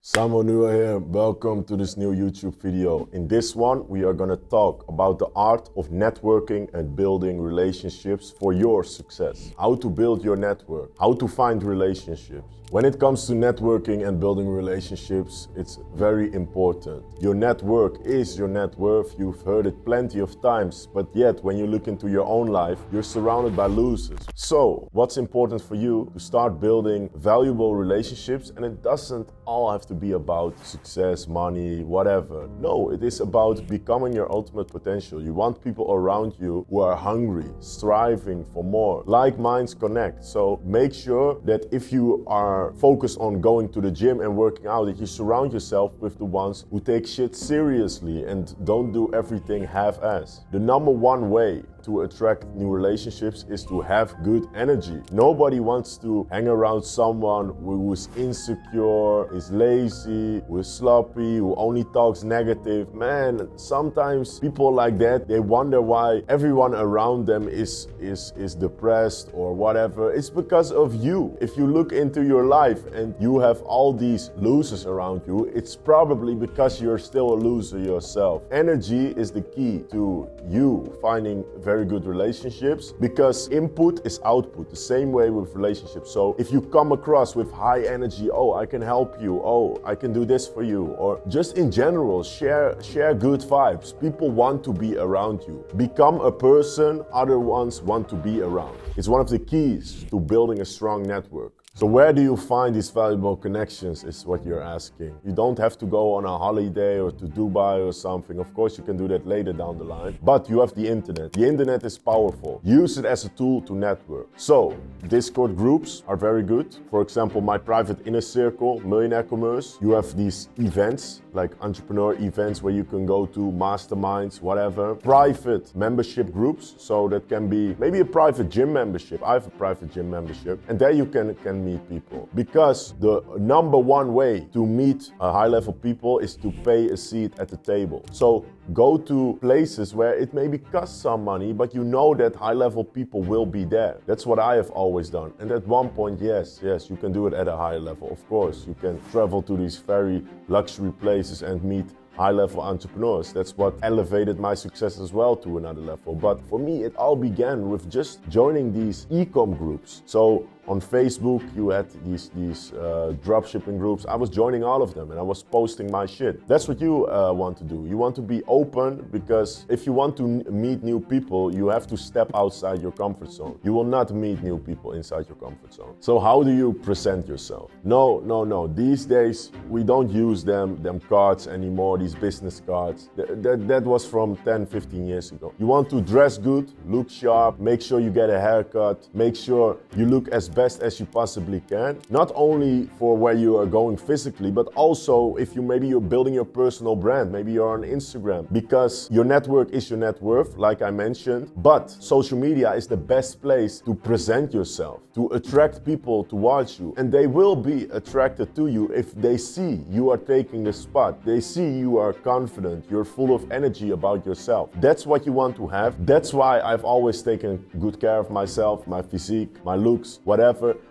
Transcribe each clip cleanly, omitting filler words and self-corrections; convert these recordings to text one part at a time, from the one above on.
Sam Onuha here, welcome to this new YouTube video. In this one, we are gonna talk about the art of networking and building relationships for your success. How to build your network, how to find relationships. When it comes to networking and building relationships, it's very important. Your network is your net worth. You've heard it plenty of times, but yet when you look into your own life, you're surrounded by losers. So, what's important for you to start building valuable relationships? And it doesn't all have to be about success, money, whatever. No, it is about becoming your ultimate potential. You want people around you who are hungry, striving for more. Like minds connect. So make sure that if you are focused on going to the gym and working out, that you surround yourself with the ones who take shit seriously and don't do everything half-ass. The number one way to attract new relationships is to have good energy. Nobody wants to hang around someone who is insecure, is lazy, who is sloppy, who only talks negative. Man, sometimes people like that, they wonder why everyone around them is depressed or whatever. It's because of you. If you look into your life and you have all these losers around you, it's probably because you're still a loser yourself. Energy is the key to you finding very good relationships, because input is output, the same way with relationships. So if you come across with high energy, oh, I can help you, oh, I can do this for you, or just in general, share good vibes. People want to be around you. Become a person other ones want to be around. It's one of the keys to building a strong network. So where do you find these valuable connections is what you're asking. You don't have to go on a holiday or to Dubai or something. Of course, you can do that later down the line. But you have the internet. The internet is powerful. Use it as a tool to network. So Discord groups are very good. For example, my private inner circle, Millionaire Commerce. You have these events, like entrepreneur events where you can go to, masterminds, whatever. Private membership groups. So that can be maybe a private gym membership. I have a private gym membership. And there you can meet people, because the number one way to meet high-level people is to pay a seat at the table. So go to places where it maybe costs some money, but you know that high-level people will be there. That's what I have always done. And at one point, yes, you can do it at a high level. Of course, you can travel to these very luxury places and meet high-level entrepreneurs. That's what elevated my success as well to another level. But for me, it all began with just joining these e-com groups. So on Facebook, you had these dropshipping groups. I was joining all of them and I was posting my shit. That's what you want to do. You want to be open, because if you want to meet new people, you have to step outside your comfort zone. You will not meet new people inside your comfort zone. So how do you present yourself? No. These days, we don't use them cards anymore, these business cards. That was from 10, 15 years ago. You want to dress good, look sharp, make sure you get a haircut, make sure you look as best as you possibly can, not only for where you are going physically, but also if you're building your personal brand, maybe you're on Instagram, because your network is your net worth, like I mentioned, but social media is the best place to present yourself, to attract people towards you, and they will be attracted to you if they see you are taking the spot, they see you are confident, you're full of energy about yourself. That's what you want to have. That's why I've always taken good care of myself, my physique, my looks, whatever,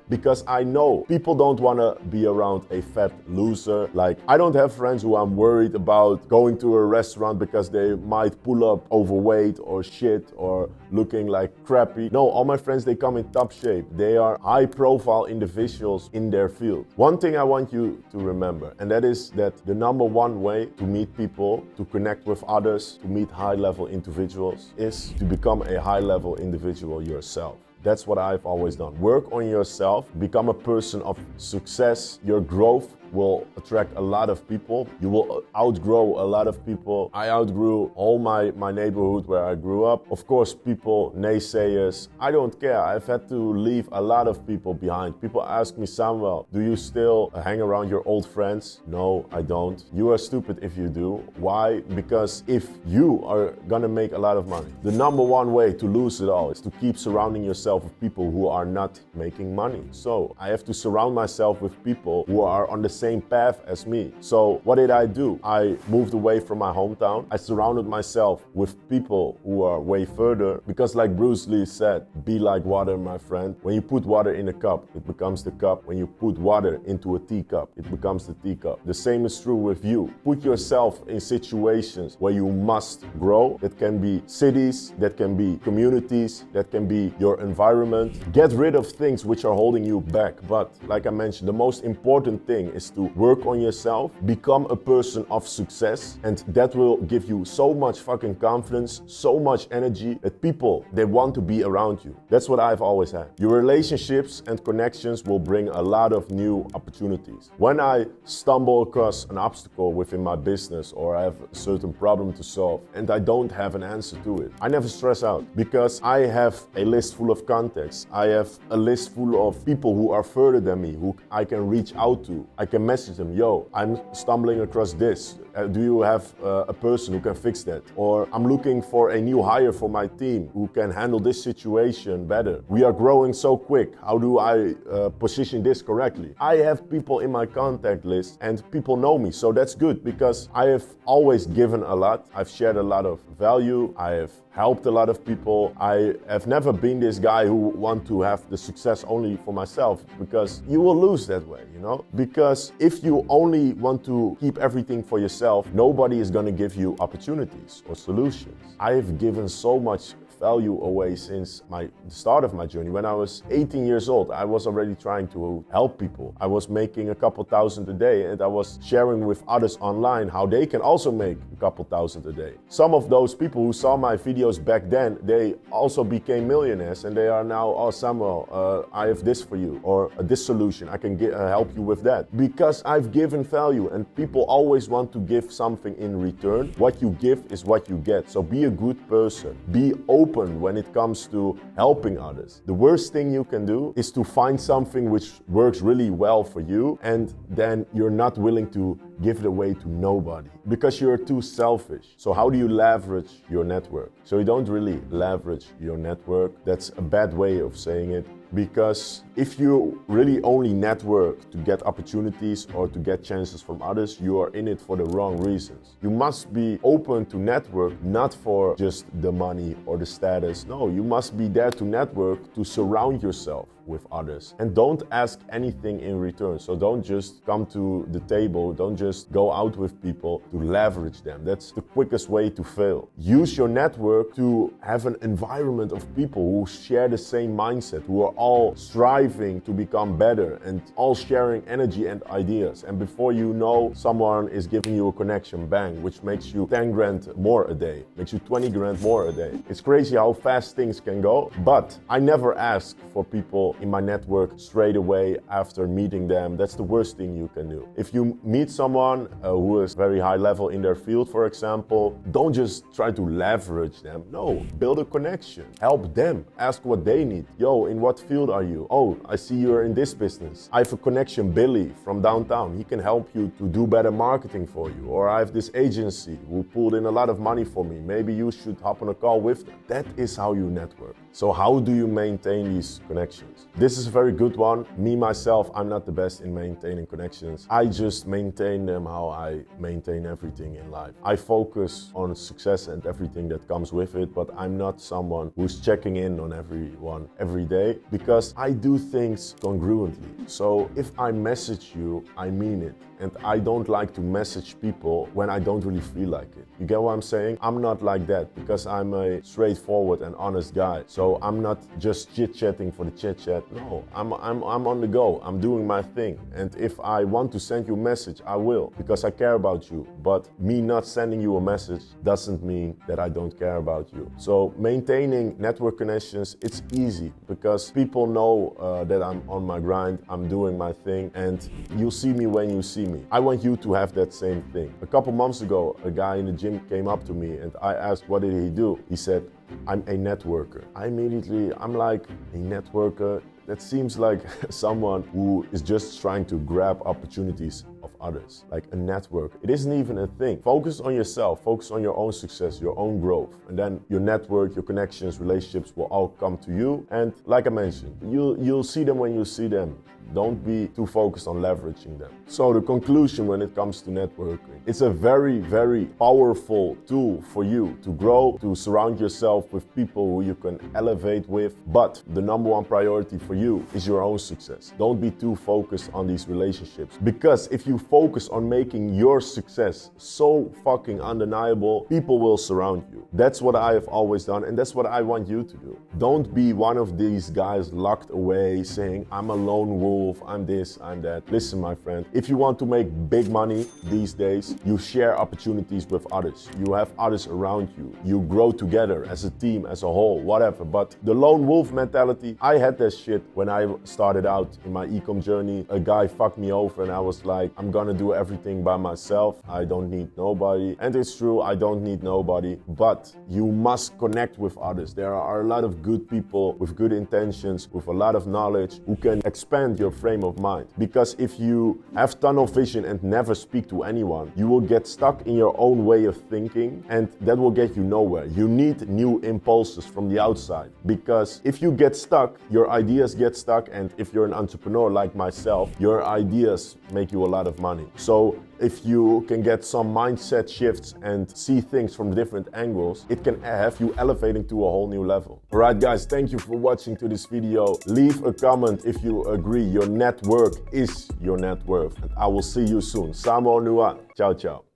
because I know people don't want to be around a fat loser. Like, I don't have friends who I'm worried about going to a restaurant because they might pull up overweight or shit or looking like crappy. No, all my friends, they come in top shape. They are high profile individuals in their field. One thing I want you to remember, and that is that the number one way to meet people, to connect with others, to meet high level individuals, is to become a high level individual yourself. That's what I've always done. Work on yourself, become a person of success. Your growth will attract a lot of people. You will outgrow a lot of people. I outgrew all my neighborhood where I grew up. Of course, people, naysayers, I don't care. I've had to leave a lot of people behind. People ask me, Samuel, do you still hang around your old friends? No, I don't. You are stupid if you do. Why? Because if you are gonna make a lot of money, the number one way to lose it all is to keep surrounding yourself with people who are not making money. So I have to surround myself with people who are on the same path as me. So what did I do? I moved away from my hometown. I surrounded myself with people who are way further, because like Bruce Lee said, be like water, my friend. When you put water in a cup, it becomes the cup. When you put water into a teacup, it becomes the teacup. The same is true with you. Put yourself in situations where you must grow. That can be cities, that can be communities, that can be your environment. Get rid of things which are holding you back. But like I mentioned, the most important thing is to work on yourself, become a person of success, and that will give you so much fucking confidence, so much energy that people, they want to be around you. That's what I've always had. Your relationships and connections will bring a lot of new opportunities. When I stumble across an obstacle within my business, or I have a certain problem to solve and I don't have an answer to it, I never stress out, because I have a list full of contacts. I have a list full of people who are further than me, who I can reach out to. I can message them, yo, I'm stumbling across this. Do you have a person who can fix that? Or I'm looking for a new hire for my team who can handle this situation better. We are growing so quick. How do I position this correctly? I have people in my contact list and people know me. So that's good, because I have always given a lot. I've shared a lot of value. I have helped a lot of people. I have never been this guy who want to have the success only for myself, because you will lose that way, you know? Because if you only want to keep everything for yourself, nobody is going to give you opportunities or solutions. I have given so much value away since the start of my journey. When I was 18 years old, I was already trying to help people. I was making a couple thousand a day, and I was sharing with others online how they can also make a couple thousand a day. Some of those people who saw my videos back then, they also became millionaires, and they are now, oh Samuel, I have this for you, or this solution, I can help you with that. Because I've given value, and people always want to give something in return. What you give is what you get. So be a good person. Be open when it comes to helping others. The worst thing you can do is to find something which works really well for you, and then you're not willing to give it away to nobody because you're too selfish. So how do you leverage your network? So you don't really leverage your network. That's a bad way of saying it. Because if you really only network to get opportunities or to get chances from others, you are in it for the wrong reasons. You must be open to network, not for just the money or the status. No, you must be there to network, to surround yourself with others, and don't ask anything in return. So don't just come to the table, don't just go out with people to leverage them. That's the quickest way to fail. Use your network to have an environment of people who share the same mindset, who are all striving to become better and all sharing energy and ideas. And before you know, someone is giving you a connection, bang, which makes you 10 grand more a day, makes you 20 grand more a day. It's crazy how fast things can go, but I never ask for people in my network straight away after meeting them. That's the worst thing you can do. If you meet someone who is very high level in their field, for example, don't just try to leverage them. No, build a connection. Help them. Ask what they need. Yo, in what field are you? Oh, I see you're in this business. I have a connection, Billy, from downtown. He can help you to do better marketing for you. Or I have this agency who pulled in a lot of money for me. Maybe you should hop on a call with them. That is how you network. So how do you maintain these connections? This is a very good one. Me, myself, I'm not the best in maintaining connections. I just maintain them how I maintain everything in life. I focus on success and everything that comes with it, but I'm not someone who's checking in on everyone every day, because I do things congruently. So if I message you, I mean it. And I don't like to message people when I don't really feel like it. You get what I'm saying? I'm not like that, because I'm a straightforward and honest guy. So I'm not just chit-chatting for the chit-chat. No, I'm on the go. I'm doing my thing. And if I want to send you a message, I will, because I care about you. But me not sending you a message doesn't mean that I don't care about you. So maintaining network connections, it's easy, because people know that I'm on my grind, I'm doing my thing, and you'll see me when you see me. I want you to have that same thing. A couple months ago, a guy in the gym came up to me and I asked, what did he do? He said, I'm a networker. I'm like, a networker? That seems like someone who is just trying to grab opportunities of others, like a network. It isn't even a thing. Focus on yourself, focus on your own success, your own growth, and then your network, your connections, relationships will all come to you. And like I mentioned, you'll see them when you see them. Don't be too focused on leveraging them. So the conclusion when it comes to networking, it's a very, very powerful tool for you to grow, to surround yourself with people who you can elevate with. But the number one priority for you is your own success. Don't be too focused on these relationships, because if you focus on making your success so fucking undeniable, people will surround you. That's what I have always done, and that's what I want you to do. Don't be one of these guys locked away saying, I'm a lone wolf, I'm this, I'm that. Listen, my friend, if you want to make big money these days, you share opportunities with others. You have others around you. You grow together as a team, as a whole, whatever. But the lone wolf mentality, I had that shit when I started out in my e-com journey. A guy fucked me over and I was like, I'm gonna do everything by myself. I don't need nobody. And it's true, I don't need nobody, but you must connect with others. There are a lot of good people with good intentions, with a lot of knowledge, who can expand your frame of mind. Because if you have tunnel vision and never speak to anyone, you will get stuck in your own way of thinking, and that will get you nowhere. You need new impulses from the outside, because if you get stuck, your ideas get stuck, and if you're an entrepreneur like myself, your ideas make you a lot of money. So if you can get some mindset shifts and see things from different angles, it can have you elevating to a whole new level. Alright guys, thank you for watching to this video. Leave a comment if you agree your network is your net worth. And I will see you soon. Samo Onuha. Ciao, ciao.